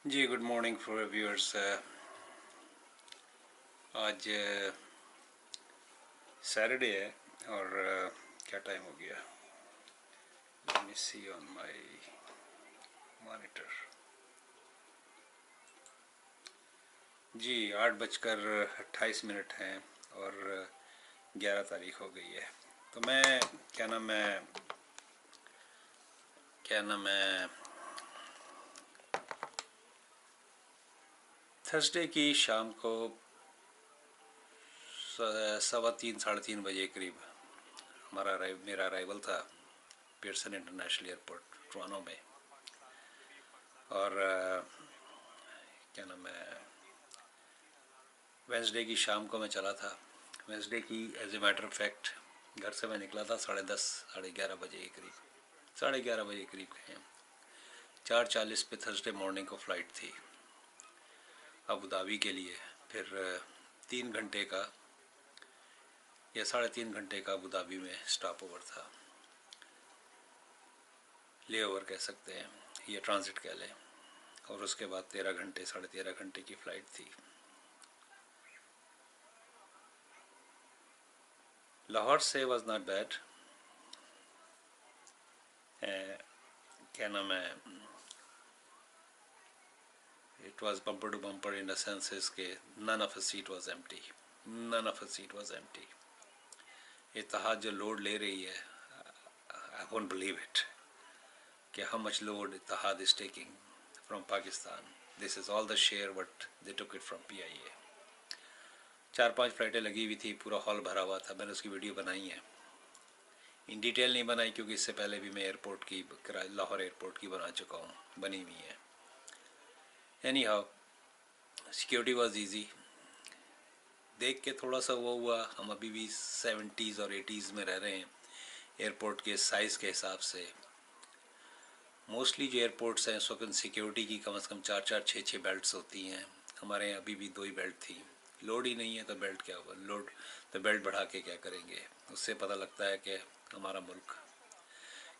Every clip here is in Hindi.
Ji good morning for viewers. आज सैटरडे है और क्या टाइम हो गया? Let me see on my monitor. जी 8:28 हैं और 11 तारीख हो गई है। तो मैं क्या नाम है थर्सडे की शाम को 3:15 3:30 करीब मेरा अराइवल था पियर्सन इंटरनेशनल एयरपोर्ट टोरंटो में। और क्या नाम है वेंसडे की शाम को मैं चला था। वेंसडे की as a matter of fact घर से मैं निकला था 10:30 11:30 के करीब, 11:30 के करीब हैं। 4:40 पे थर्सडे मॉर्निंग को फ़्लाइट थी अबू धाबी के लिए। फिर 3 घंटे का या 3.5 घंटे का अबू धाबी में स्टॉप ओवर था, ले ओवर कह सकते हैं या ट्रांजिट कह लें। और उसके बाद 13 घंटे 13.5 घंटे की फ़्लाइट थी। लाहौर से वॉज नॉट बैड। क्या नाम है it was bumper to bumper in the senses के none of a seat was empty. None of a seat was empty. Etihad जो लोड ले रही है, आई वोंट बिलीव इट कि how much load Etihad is taking from Pakistan. This is all the share but they took it from PIA। 4-5 फ्लाइटें लगी हुई थी, पूरा हॉल भरा हुआ था। मैंने उसकी वीडियो बनाई है, इन डिटेल नहीं बनाई क्योंकि इससे पहले भी मैं एयरपोर्ट की लाहौर एयरपोर्ट की बना चुका हूँ, बनी हुई है। Any how security was easy. देख के थोड़ा सा वो हुआ, हम अभी भी 70s और 80s में रह रहे हैं एयरपोर्ट के साइज़ के हिसाब से। मोस्टली जो एयरपोर्ट्स हैं उस वक्त सिक्योरिटी की कम से कम 4-4 6-6 बेल्ट्स होती हैं। हमारे यहाँ अभी भी 2 ही बेल्ट थी। लोड ही नहीं है तो बेल्ट क्या होगा, लोड तो बेल्ट बढ़ा के क्या करेंगे। उससे पता लगता है कि हमारा मुल्क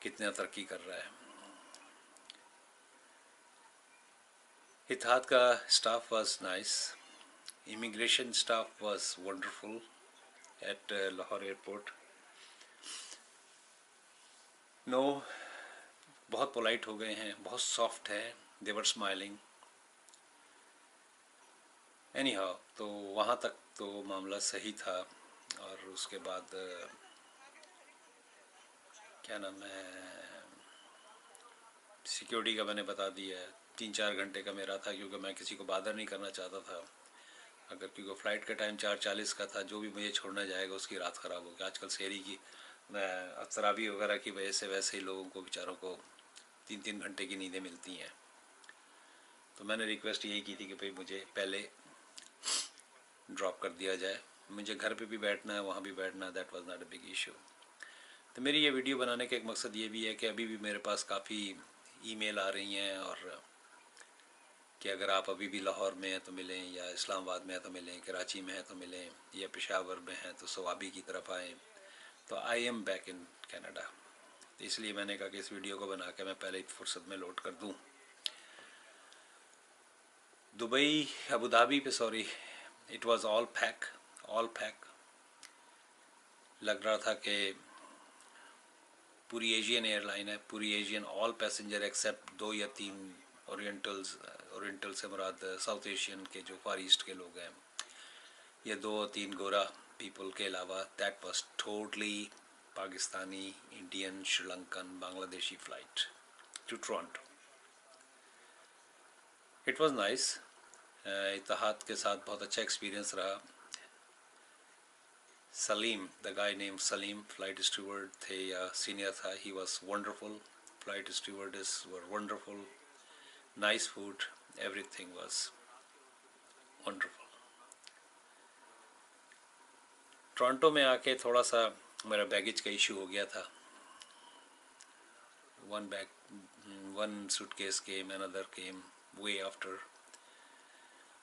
कितना तरक्की कर रहा है। इत्तेहाद का staff was nice, immigration staff was wonderful at Lahore airport. No, बहुत पोलाइट हो गए हैं, बहुत सॉफ्ट है। They were smiling. Anyhow तो वहाँ तक तो मामला सही था। और उसके बाद क्या नाम है सिक्योरिटी का मैंने बता दिया है। 3-4 घंटे का मेरा था क्योंकि मैं किसी को बादर नहीं करना चाहता था। अगर क्योंकि फ़्लाइट का टाइम 4:40 का था, जो भी मुझे छोड़ने जाएगा उसकी रात ख़राब होगी। आजकल शहरी की तरावी वगैरह की वजह से वैसे ही लोगों को बेचारों को 3-3 घंटे की नींदें मिलती हैं। तो मैंने रिक्वेस्ट यही की थी कि भाई मुझे पहले ड्रॉप कर दिया जाए, मुझे घर पे भी बैठना है वहाँ भी बैठना है। That was not a big issue. तो मेरी ये वीडियो बनाने का एक मकसद ये भी है कि अभी भी मेरे पास काफ़ी ईमेल आ रही हैं और कि अगर आप अभी भी लाहौर में हैं तो मिलें, या इस्लामाबाद में हैं तो मिलें, कराची में हैं तो मिलें, या पेशावर में हैं तो सवाबी की तरफ आएँ। तो I am back in Canada. तो इसलिए मैंने कहा कि इस वीडियो को बना के मैं पहले ही फुर्सत में लोड कर दूँ। दुबई अबू धाबी पे sorry, it was all pack. लग रहा था कि पूरी एशियन एयरलाइन है, पूरी एशियन, ऑल पैसेंजर एक्सेप्ट 2 या 3 ओरिएंटल से मुराद साउथ एशियन के जो फार ईस्ट के लोग हैं, ये 2 और 3 गोरा पीपल के अलावा। That was totally Pakistani, Indian, Sri Lankan, Bangladeshi flight to Toronto. It was nice. Etihad के साथ बहुत अच्छा एक्सपीरियंस रहा। Salim, the guy name Salim, flight steward थे या सीनियर था, he was wonderful. Flight stewardess were wonderful, nice food, everything was wonderful. Toronto में आके थोड़ा सा मेरा बैगेज का इशू हो गया था। वन सूटकेस केम, अनदर केम वे आफ्टर।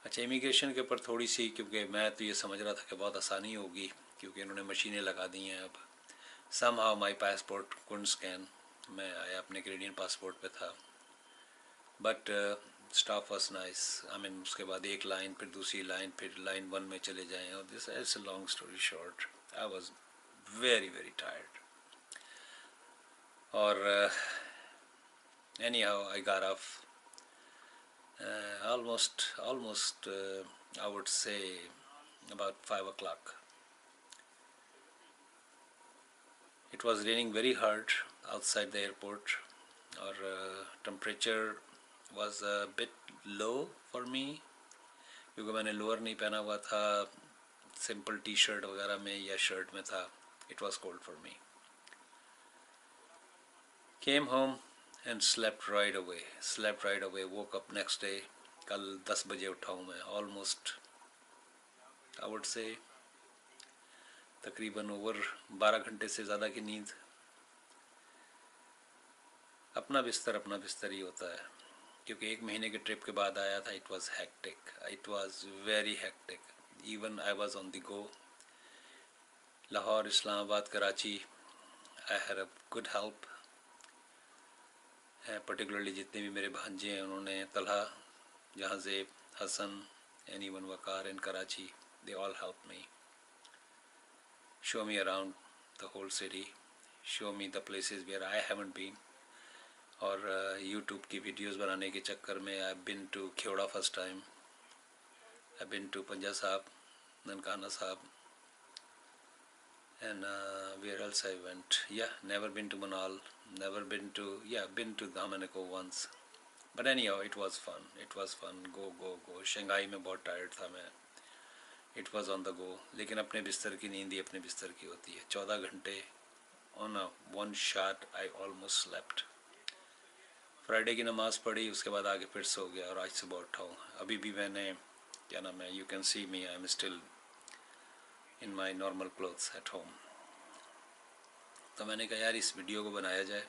अच्छा, इमिग्रेशन के ऊपर थोड़ी सी, क्योंकि मैं तो ये समझ रहा था कि बहुत आसानी होगी क्योंकि इन्होंने मशीनें लगा दी हैं अब। Somehow my passport couldn't scan. मैं आया अपने कैनेडियन पासपोर्ट पे था, but staff was nice. I mean उसके बाद एक लाइन, फिर दूसरी लाइन, फिर लाइन 1 में चले जाएं, और this is a long story short, I was very very tired. और anyhow I got off almost I would say about 5 o'clock. It was raining very hard outside the airport, or temperature was a bit low for me क्योंकि मैंने लोअर नहीं पहना हुआ था, सिंपल टी शर्ट वगैरह में या शर्ट में था। It was cold for me. Came home and slept right away. Woke up next day. कल 10 बजे उठा हूँ मैं, ऑलमोस्ट आई वुड से तकरीबन ओवर 12 घंटे से ज़्यादा की नींद। अपना बिस्तर ही होता है, क्योंकि 1 महीने के ट्रिप के बाद आया था। It was hectic, it was very hectic. Even I was on the go, Lahore, Islamabad, Karachi. I had a good help, particularly जितने भी मेरे भांजे हैं उन्होंने, Talha, Jahazeb, Hasan, and even Waqar in Karachi, they all helped me. Show me around the whole city, show me the places where I haven't been. और YouTube की वीडियोस बनाने के चक्कर में I've been to Kheoda first time, I've been to Panja Sahab, Nankana Sahab, and where else I went? Yeah, never been to Manal, been to Dhamanago once. But anyhow, it was fun. Go. Shanghai में बहुत टायर्ड था मैं. It was on the go. लेकिन अपने बिस्तर की नींद ही अपने बिस्तर की होती है. 14 घंटे on a one shot I almost slept. Friday की नमाज़ पढ़ी, उसके बाद आगे फिर सो गया और आज सुबह उठा हूँ. अभी भी मैंने, क्या नाम है, you can see me, I am still in my normal clothes at home. तो मैंने कहा यार इस वीडियो को बनाया जाए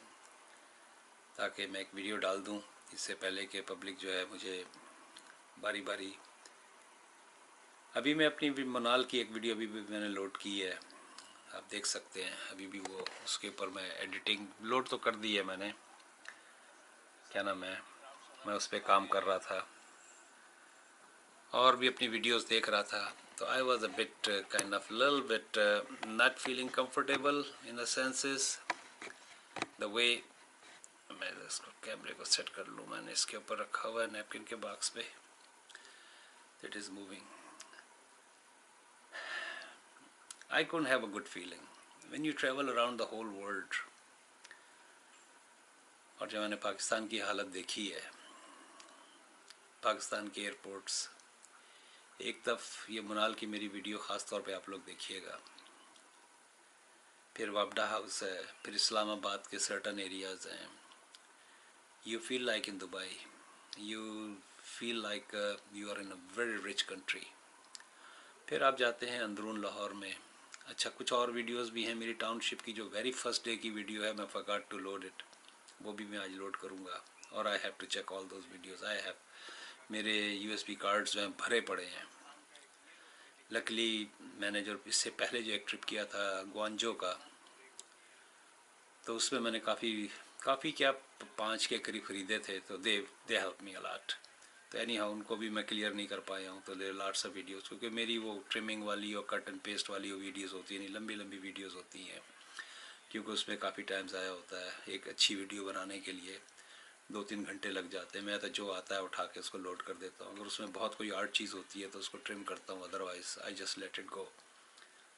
ताकि मैं एक वीडियो डाल दूँ इससे पहले कि पब्लिक जो है मुझे बारी बारी। अभी मैं अपनी मनाल की एक वीडियो अभी भी मैंने लोड की है, आप देख सकते हैं. अभी भी वो उसके ऊपर मैं एडिटिंग लोड तो कर दी है मैंने, क्या नाम है, मैं उस पर काम कर रहा था और भी अपनी वीडियोस देख रहा था. तो I was a bit kind of little bit not feeling comfortable in the senses the way. मैं इसको कैमरे को सेट कर लूँ, मैंने इसके ऊपर रखा हुआ है नैपकिन के बॉक्स पे. It is moving. I couldn't have a good feeling when you travel around the whole world. और जब मैंने पाकिस्तान की हालत देखी है, पाकिस्तान के एयरपोर्ट्स, एक तरफ ये मनाल की मेरी वीडियो ख़ास तौर पे आप लोग देखिएगा, फिर वापडा हाउस है, फिर इस्लामाबाद के सर्टन एरियाज़ हैं. You feel like in Dubai, you feel like you are in a very rich country. फिर आप जाते हैं अंदरून लाहौर में. अच्छा, कुछ और वीडियोस भी हैं मेरी टाउनशिप की, जो वेरी फर्स्ट डे की वीडियो है, मैं फॉरगॉट टू लोड इट, वो भी मैं आज लोड करूँगा. और I have to check all those videos. I have, मेरे USB कार्ड्स जो हैं भरे पड़े हैं. लकली मैंने जो इससे पहले जो एक ट्रिप किया था ग्वांजो का, तो उसमें मैंने काफ़ी क्या 5 के करीब ख़रीदे थे, तो दे हेल्प मी अलॉट. तो एनी हाउ उनको भी मैं क्लियर नहीं कर पाया हूँ. तो दे लॉट्स ऑफ वीडियोस, क्योंकि मेरी वो ट्रिमिंग वाली और कट एंड पेस्ट वाली वो वीडियोस होती है, नहीं लंबी वीडियोस होती हैं, क्योंकि उसमें काफ़ी टाइम ज़ाया होता है. एक अच्छी वीडियो बनाने के लिए 2-3 घंटे लग जाते हैं. मैं तो जो आता है उठा के उसको लोड कर देता हूँ. अगर उसमें बहुत कोई आर्ट चीज़ होती है तो उसको ट्रिम करता हूँ, otherwise I just let it go.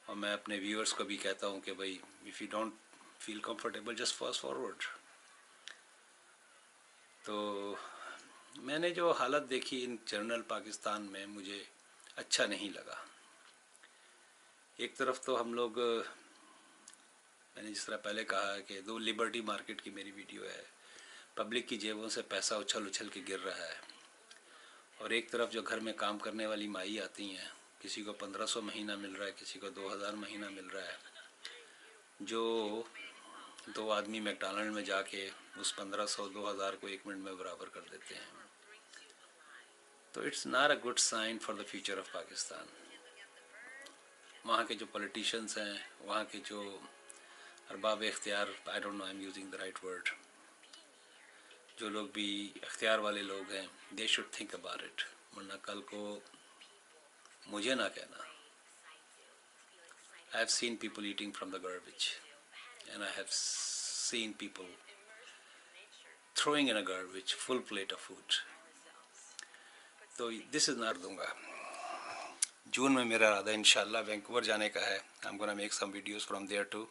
और मैं अपने व्यूअर्स को भी कहता हूँ कि भाई if you don't feel comfortable just fast forward. तो मैंने जो हालत देखी इन जनरल पाकिस्तान में, मुझे अच्छा नहीं लगा. एक तरफ तो हम लोग, मैंने जिस तरह पहले कहा कि दो लिबर्टी मार्केट की मेरी वीडियो है, पब्लिक की जेबों से पैसा उछल के गिर रहा है. और एक तरफ जो घर में काम करने वाली माई आती हैं, किसी को 1500 महीना मिल रहा है, किसी को 2000 महीना मिल रहा है, जो 2 आदमी मैकडॉनल्ड में जाके उस 1500-2000 को 1 मिनट में बराबर कर देते हैं. तो it's not a good sign for the future of Pakistan. वहाँ के जो पॉलिटिशियंस हैं, वहाँ के जो अरबाब इख्तियार, I don't know I am using the right word, जो लोग भी अख्तियार वाले लोग हैं, they should think about it, वरना कल को मुझे ना कहना। I have seen people eating from the garbage, and I have seen people throwing in a garbage full plate of food. तो दिस इज नॉट दूंगा। जून में मेरा इरादा इंशाल्लाह वैंकूवर जाने का है। I am gonna make some videos from there too,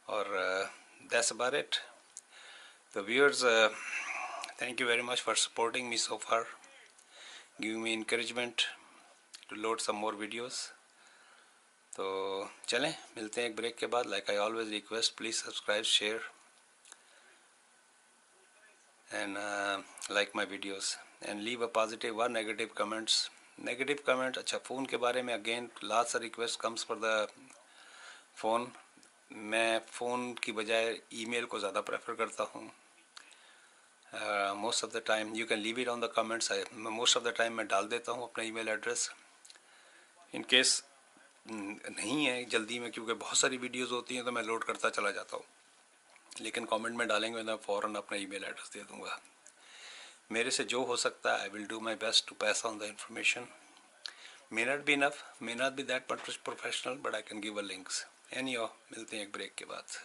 और दैट्स अबाउट इट। तो viewers, thank you very much for supporting me so far, giving me encouragement to load some more videos. तो चलें, मिलते हैं एक ब्रेक के बाद। Like I always request, please subscribe, share and like my videos and leave a positive or negative comments. Negative comment, अच्छा फ़ोन के बारे में again last request comes for the phone. मैं फ़ोन की बजाय ईमेल को ज़्यादा प्रेफर करता हूँ। Most of the time you can leave it on the comments. Most of the time मैं डाल देता हूँ अपना ईमेल एड्रेस। इन केस नहीं है जल्दी में, क्योंकि बहुत सारी वीडियोज़ होती हैं तो मैं लोड करता चला जाता हूँ, लेकिन कमेंट में डालेंगे मैं फ़ौरन अपना ईमेल एड्रेस दे दूँगा। मेरे से जो हो सकता है I will do my best to pass on the information. May not be enough, may not be that much professional, but I can give a links. Anyhow, मिलते हैं एक ब्रेक के बाद।